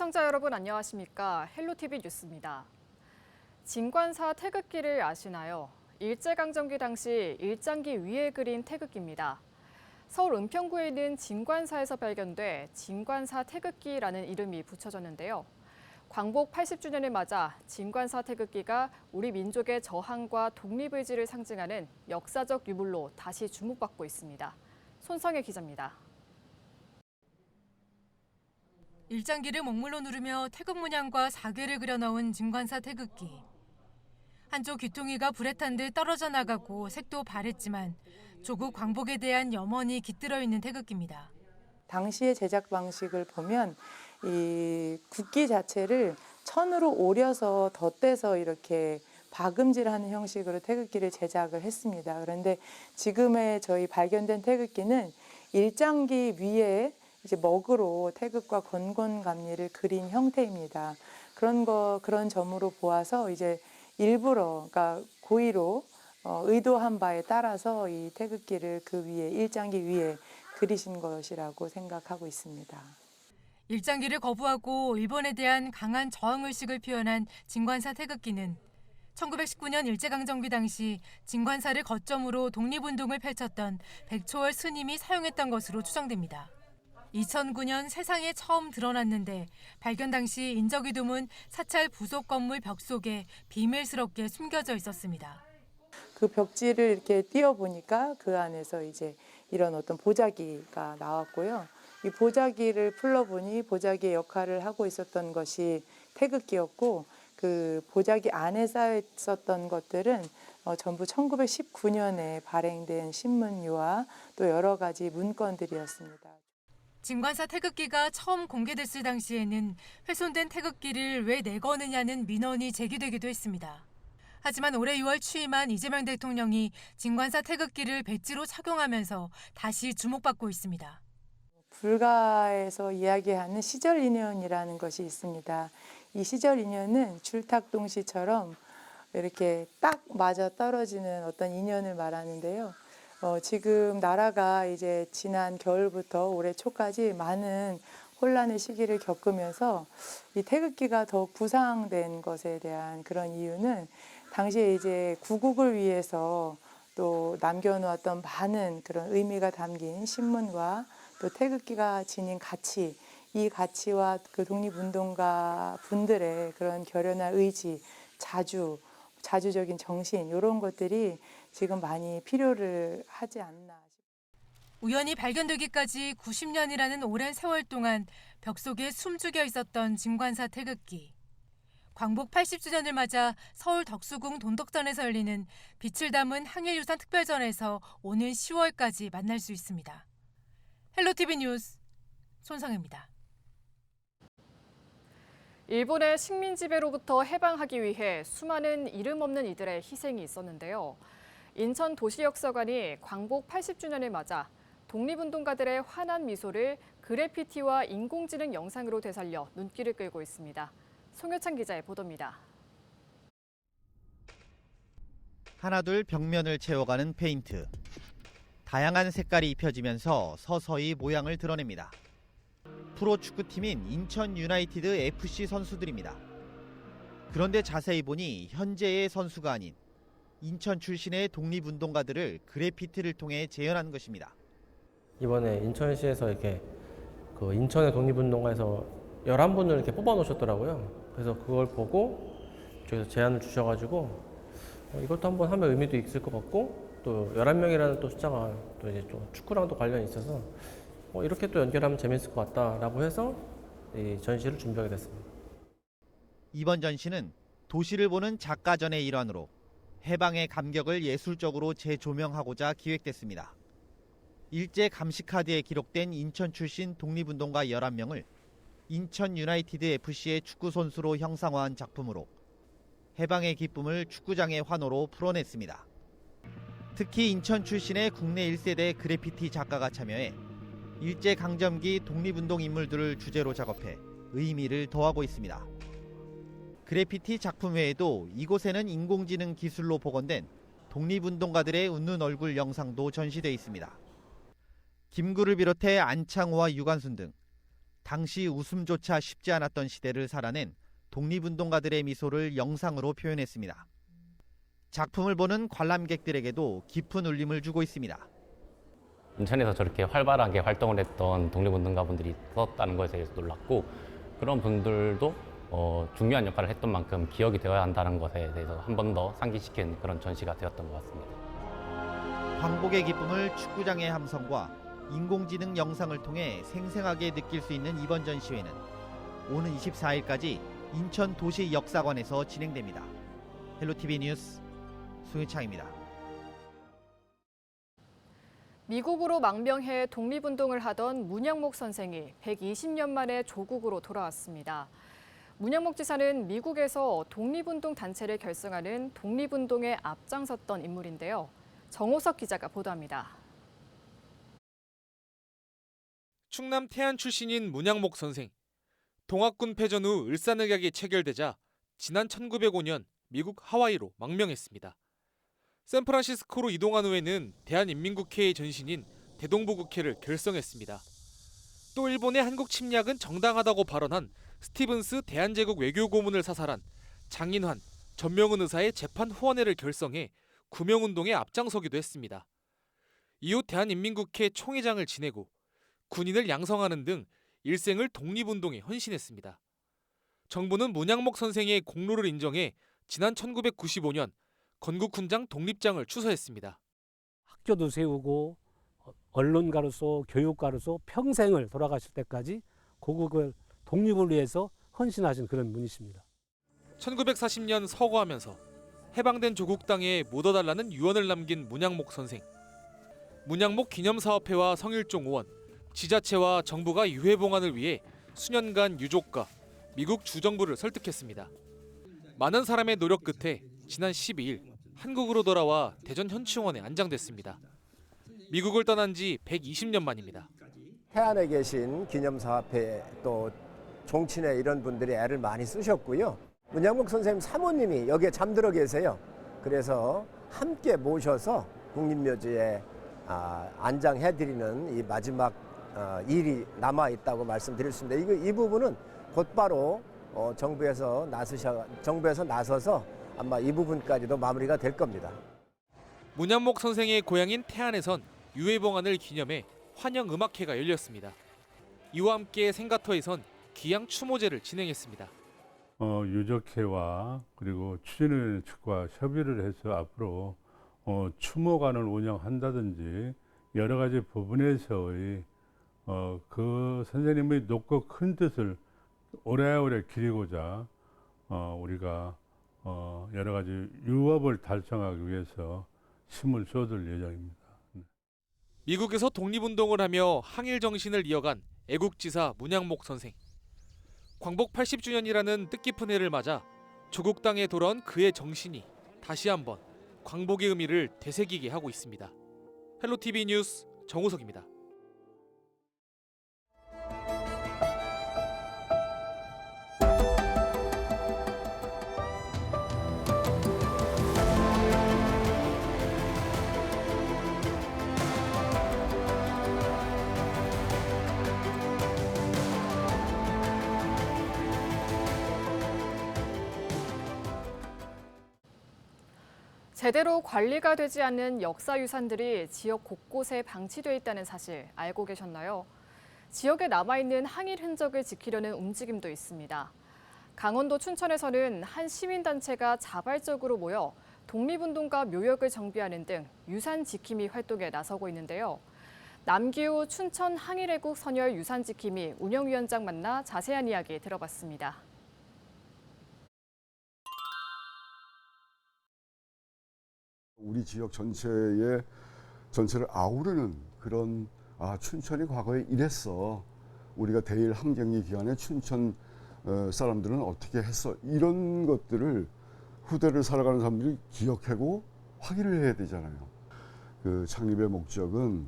시청자 여러분 안녕하십니까? 헬로티비 뉴스입니다. 진관사 태극기를 아시나요? 일제강점기 당시 일장기 위에 그린 태극기입니다. 서울 은평구에 있는 진관사에서 발견돼 진관사 태극기라는 이름이 붙여졌는데요. 광복 80주년을 맞아 진관사 태극기가 우리 민족의 저항과 독립의지를 상징하는 역사적 유물로 다시 주목받고 있습니다. 손성혜 기자입니다. 일장기를 먹물로 누르며 태극 문양과 사괴를 그려넣은 진관사 태극기. 한쪽 귀퉁이가 불에 탄 듯 떨어져 나가고 색도 바랬지만 조국 광복에 대한 염원이 깃들어 있는 태극기입니다. 당시의 제작 방식을 보면 이 국기 자체를 천으로 오려서 덧대서 이렇게 박음질하는 형식으로 태극기를 제작을 했습니다. 그런데 지금의 저희 발견된 태극기는 일장기 위에 이제 먹으로 태극과 건곤감리를 그린 형태입니다. 그런 점으로 보아서 이제 일부러, 그러니까 고의로 의도한 바에 따라서 이 태극기를 그 위에 일장기 위에 그리신 것이라고 생각하고 있습니다. 일장기를 거부하고 일본에 대한 강한 저항의식을 표현한 진관사 태극기는 1919년 일제강점기 당시 진관사를 거점으로 독립운동을 펼쳤던 백초월 스님이 사용했던 것으로 추정됩니다. 2009년 세상에 처음 드러났는데 발견 당시 인적이 드문 사찰 부속 건물 벽 속에 비밀스럽게 숨겨져 있었습니다. 그 벽지를 이렇게 띄어보니까 그 안에서 이제 이런 어떤 보자기가 나왔고요. 이 보자기를 풀러보니 보자기의 역할을 하고 있었던 것이 태극기였고 그 보자기 안에 쌓여 있었던 것들은 전부 1919년에 발행된 신문유와 또 여러 가지 문건들이었습니다. 진관사 태극기가 처음 공개됐을 당시에는 훼손된 태극기를 왜 내거느냐는 민원이 제기되기도 했습니다. 하지만 올해 6월 취임한 이재명 대통령이 진관사 태극기를 배지로 착용하면서 다시 주목받고 있습니다. 불가에서 이야기하는 시절 인연이라는 것이 있습니다. 이 시절 인연은 줄탁동시처럼 이렇게 딱 맞아 떨어지는 어떤 인연을 말하는데요. 지금 나라가 이제 지난 겨울부터 올해 초까지 많은 혼란의 시기를 겪으면서 이 태극기가 더욱 부상된 것에 대한 그런 이유는 당시에 이제 구국을 위해서 또 남겨놓았던 많은 그런 의미가 담긴 신문과 또 태극기가 지닌 가치, 이 가치와 그 독립운동가 분들의 그런 결연한 의지, 자주적인 정신 이런 것들이 지금 많이 필요를 하지 않나. 우연히 발견되기까지 90년이라는 오랜 세월 동안 벽 속에 숨죽여 있었던 진관사 태극기. 광복 80주년을 맞아 서울 덕수궁 돈덕전에서 열리는 빛을 담은 항일유산 특별전에서 오는 10월까지 만날 수 있습니다. 헬로티비 뉴스 손성혜입니다. 일본의 식민 지배로부터 해방하기 위해 수많은 이름 없는 이들의 희생이 있었는데요. 인천 도시역사관이 광복 80주년을 맞아 독립운동가들의 환한 미소를 그래피티와 인공지능 영상으로 되살려 눈길을 끌고 있습니다. 송효찬 기자의 보도입니다. 하나둘 벽면을 채워가는 페인트. 다양한 색깔이 입혀지면서 서서히 모양을 드러냅니다. 프로축구팀인 인천 유나이티드 FC 선수들입니다. 그런데 자세히 보니 현재의 선수가 아닌 인천 출신의 독립운동가들을 그래피티를 통해 재현한 것입니다. 이번에 인천시에서 이렇게 그 인천의 독립운동가에서 11분을 이렇게 뽑아 놓으셨더라고요. 그래서 그걸 보고 저기서 제안을 주셔가지고 이것도 한번 하면 의미도 있을 것 같고 또 11명이라는 또 숫자가 또 이제 좀 축구랑도 관련이 있어서 이렇게 또 연결하면 재밌을 것 같다라고 해서 이 전시를 준비하게 됐습니다. 이번 전시는 도시를 보는 작가전의 일환으로 해방의 감격을 예술적으로 재조명하고자 기획됐습니다. 일제 감시카드에 기록된 인천 출신 독립운동가 11명을 인천 유나이티드 FC의 축구 선수로 형상화한 작품으로 해방의 기쁨을 축구장의 환호로 풀어냈습니다. 특히 인천 출신의 국내 1세대 그래피티 작가가 참여해 일제강점기 독립운동 인물들을 주제로 작업해 의미를 더하고 있습니다. 그래피티 작품 외에도 이곳에는 인공지능 기술로 복원된 독립운동가들의 웃는 얼굴 영상도 전시돼 있습니다. 김구를 비롯해 안창호와 유관순 등 당시 웃음조차 쉽지 않았던 시대를 살아낸 독립운동가들의 미소를 영상으로 표현했습니다. 작품을 보는 관람객들에게도 깊은 울림을 주고 있습니다. 인천에서 저렇게 활발하게 활동을 했던 독립운동가분들이 있었다는 것에 대해서 놀랐고, 그런 분들도 중요한 역할을 했던 만큼 기억이 되어야 한다는 것에 대해서 한 번 더 상기시킨 그런 전시가 되었던 것 같습니다. 광복의 기쁨을 축구장의 함성과 인공지능 영상을 통해 생생하게 느낄 수 있는 이번 전시회는 오는 24일까지 인천도시역사관에서 진행됩니다. 헬로티비 뉴스 송유창입니다. 미국으로 망명해 독립운동을 하던 문양목 선생이 120년 만에 조국으로 돌아왔습니다. 문양목 지사는 미국에서 독립운동 단체를 결성하는 독립운동에 앞장섰던 인물인데요. 정호석 기자가 보도합니다. 충남 태안 출신인 문양목 선생. 동학군 패전 후 을사늑약이 체결되자 지난 1905년 미국 하와이로 망명했습니다. 샌프란시스코로 이동한 후에는 대한인민국회의 전신인 대동부국회를 결성했습니다. 또 일본의 한국 침략은 정당하다고 발언한 스티븐스 대한제국 외교고문을 사살한 장인환, 전명은 의사의 재판 후원회를 결성해 구명운동에 앞장서기도 했습니다. 이후 대한인민국회 총회장을 지내고 군인을 양성하는 등 일생을 독립운동에 헌신했습니다. 정부는 문양목 선생의 공로를 인정해 지난 1995년 건국훈장 독립장을 추서했습니다. 학교도 세우고 언론가로서 교육가로서 평생을 돌아가실 때까지 고국을 독립을 위해서 헌신하신 그런 분이십니다. 1940년 서거하면서 해방된 조국 땅에 묻어달라는 유언을 남긴 문양목 선생. 문양목 기념사업회와 성일종 의원, 지자체와 정부가 유해봉안을 위해 수년간 유족과 미국 주정부를 설득했습니다. 많은 사람의 노력 끝에 지난 12일 한국으로 돌아와 대전 현충원에 안장됐습니다. 미국을 떠난 지 120년 만입니다. 태안에 계신 기념사업회 또 종친회 이런 분들이 애를 많이 쓰셨고요. 문양목 선생님 사모님이 여기에 잠들어 계세요. 그래서 함께 모셔서 국립묘지에 안장해드리는 이 마지막 일이 남아있다고 말씀드렸습니다. 이 부분은 곧바로 정부에서 나서서 아마 이 부분까지도 마무리가 될 겁니다. 문양목 선생의 고향인 태안에선 유해봉안을 기념해 환영음악회가 열렸습니다. 이와 함께 생가터에선 기양 추모제를 진행했습니다. 유적회와 그리고 추진위원 측과 협의를 해서 앞으로 추모관을 운영한다든지 여러 가지 부분에서의 그 선생님의 높고 큰 뜻을 오래오래 기리고자 우리가 여러 가지 유업을 달성하기 위해서 힘을 쏟을 예정입니다. 미국에서 독립운동을 하며 항일 정신을 이어간 애국지사 문양목 선생. 광복 80주년이라는 뜻깊은 해를 맞아 조국 땅에 돌아온 그의 정신이 다시 한번 광복의 의미를 되새기게 하고 있습니다. 헬로티비 뉴스 정우석입니다. 제대로 관리가 되지 않는 역사유산들이 지역 곳곳에 방치돼 있다는 사실 알고 계셨나요? 지역에 남아있는 항일 흔적을 지키려는 움직임도 있습니다. 강원도 춘천에서는 한 시민단체가 자발적으로 모여 독립운동가 묘역을 정비하는 등 유산 지킴이 활동에 나서고 있는데요. 남기우 춘천 항일애국 선열 유산 지킴이 운영위원장 만나 자세한 이야기 들어봤습니다. 우리 지역 전체를 아우르는 그런 춘천이 과거에 이랬어. 우리가 대일 함경기 기간에 춘천 사람들은 어떻게 했어. 이런 것들을 후대를 살아가는 사람들이 기억하고 확인을 해야 되잖아요. 그 창립의 목적은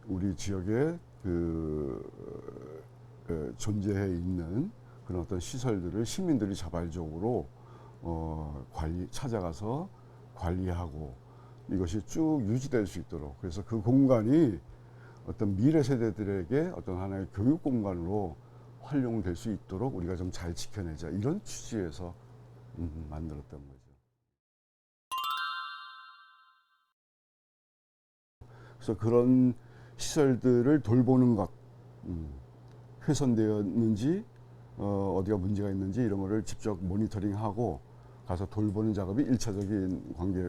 우리 지역에 존재해 있는 그런 어떤 시설들을 시민들이 자발적으로 찾아가서 관리하고 이것이 쭉 유지될 수 있도록, 그래서 그 공간이 어떤 미래 세대들에게 어떤 하나의 교육 공간으로 활용될 수 있도록 우리가 좀 잘 지켜내자, 이런 취지에서 만들었던 거죠. 그래서 그런 시설들을 돌보는 것, 훼손되었는지 어디가 문제가 있는지 이런 거를 직접 모니터링하고 가서 돌보는 작업이 1차적인 관계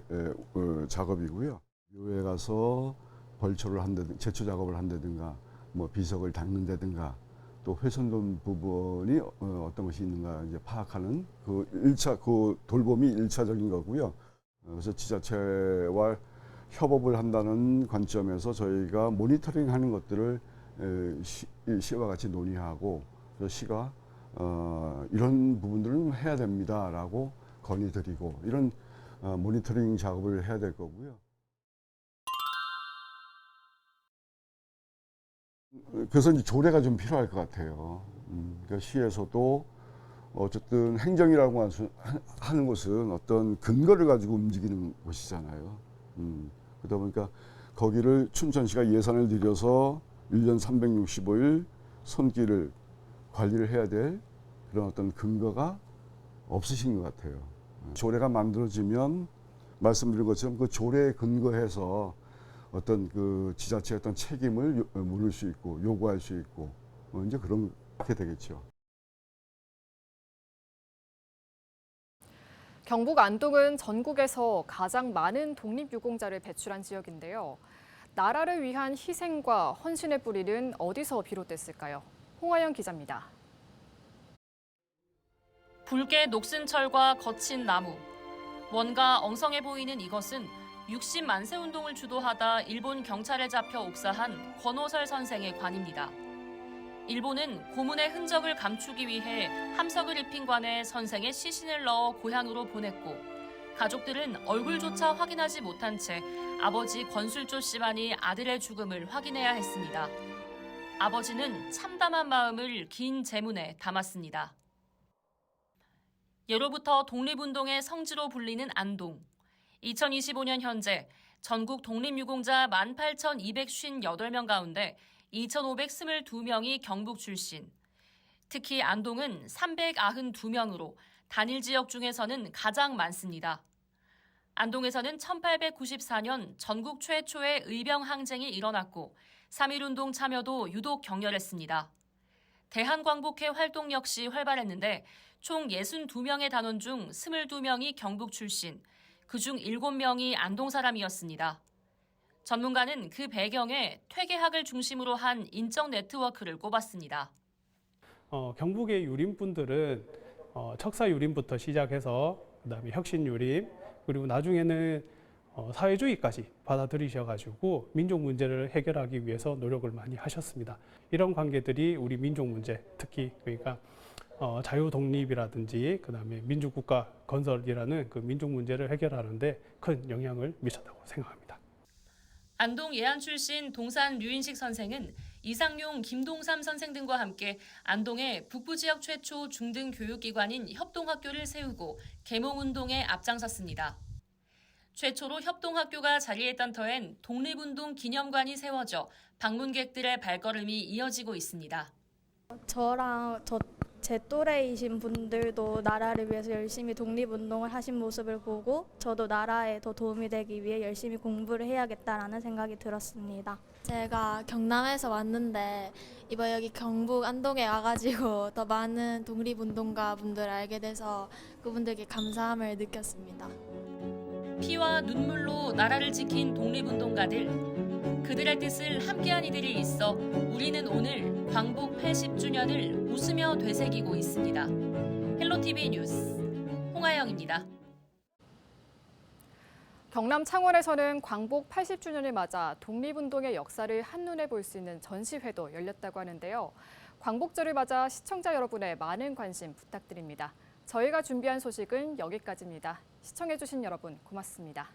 작업이고요. 묘에 가서 벌초를 한다든가 제초 작업을 한다든가 뭐 비석을 닦는다든가 또 훼손된 부분이 어떤 것이 있는가 이제 파악하는 그 돌봄이 1차적인 거고요. 그래서 지자체와 협업을 한다는 관점에서 저희가 모니터링하는 것들을 시와 같이 논의하고, 그래서 시가 이런 부분들은 해야 됩니다라고 건의드리고, 이런 모니터링 작업을 해야 될 거고요. 그래서 이제 조례가 좀 필요할 것 같아요. 그러니까 시에서도 어쨌든 행정이라고 하는 것은 어떤 근거를 가지고 움직이는 것이잖아요. 그러다 보니까 거기를 춘천시가 예산을 들여서 1년 365일 손길을 관리를 해야 될 그런 어떤 근거가 없으신 것 같아요. 조례가 만들어지면 말씀드린 것처럼 그 조례에 근거해서 어떤 그 지자체의 어떤 책임을 물을 수 있고 요구할 수 있고 이제 그렇게 되겠죠. 경북 안동은 전국에서 가장 많은 독립유공자를 배출한 지역인데요. 나라를 위한 희생과 헌신의 뿌리는 어디서 비롯됐을까요? 홍하영 기자입니다. 붉게 녹슨 철과 거친 나무. 뭔가 엉성해 보이는 이것은 60만세 운동을 주도하다 일본 경찰에 잡혀 옥사한 권오설 선생의 관입니다. 일본은 고문의 흔적을 감추기 위해 함석을 입힌 관에 선생의 시신을 넣어 고향으로 보냈고, 가족들은 얼굴조차 확인하지 못한 채 아버지 권술조 씨만이 아들의 죽음을 확인해야 했습니다. 아버지는 참담한 마음을 긴 제문에 담았습니다. 예로부터 독립운동의 성지로 불리는 안동. 2025년 현재 전국 독립유공자 18,258명 가운데 2,522명이 경북 출신. 특히 안동은 392명으로 단일 지역 중에서는 가장 많습니다. 안동에서는 1894년 전국 최초의 의병항쟁이 일어났고 3.1운동 참여도 유독 격렬했습니다. 대한광복회 활동 역시 활발했는데 총 62명의 단원 중 22명이 경북 출신, 그중 7명이 안동 사람이었습니다. 전문가는 그 배경에 퇴계학을 중심으로 한 인적 네트워크를 꼽았습니다. 경북의 유림분들은 척사 유림부터 시작해서 그다음에 혁신 유림, 그리고 나중에는 사회주의까지 받아들이셔가지고 민족 문제를 해결하기 위해서 노력을 많이 하셨습니다. 이런 관계들이 우리 민족 문제, 특히 그러니까 자유 독립이라든지 그다음에 민주국가 건설이라는 그 민족 문제를 해결하는데 큰 영향을 미쳤다고 생각합니다. 안동 예안 출신 동산 류인식 선생은 이상용, 김동삼 선생 등과 함께 안동의 북부 지역 최초 중등 교육기관인 협동학교를 세우고 계몽운동에 앞장섰습니다. 최초로 협동학교가 자리했던 터엔 독립운동 기념관이 세워져 방문객들의 발걸음이 이어지고 있습니다. 저랑 제 또래이신 분들도 나라를 위해서 열심히 독립운동을 하신 모습을 보고 저도 나라에 더 도움이 되기 위해 열심히 공부를 해야겠다라는 생각이 들었습니다. 제가 경남에서 왔는데 이번 여기 경북 안동에 와가지고 더 많은 독립운동가 분들을 알게 돼서 그분들께 감사함을 느꼈습니다. 피와 눈물로 나라를 지킨 독립운동가들. 그들의 뜻을 함께한 이들이 있어 우리는 오늘 광복 80주년을 웃으며 되새기고 있습니다. 헬로티비 뉴스 홍하영입니다. 경남 창원에서는 광복 80주년을 맞아 독립운동의 역사를 한눈에 볼 수 있는 전시회도 열렸다고 하는데요. 광복절을 맞아 시청자 여러분의 많은 관심 부탁드립니다. 저희가 준비한 소식은 여기까지입니다. 시청해주신 여러분 고맙습니다.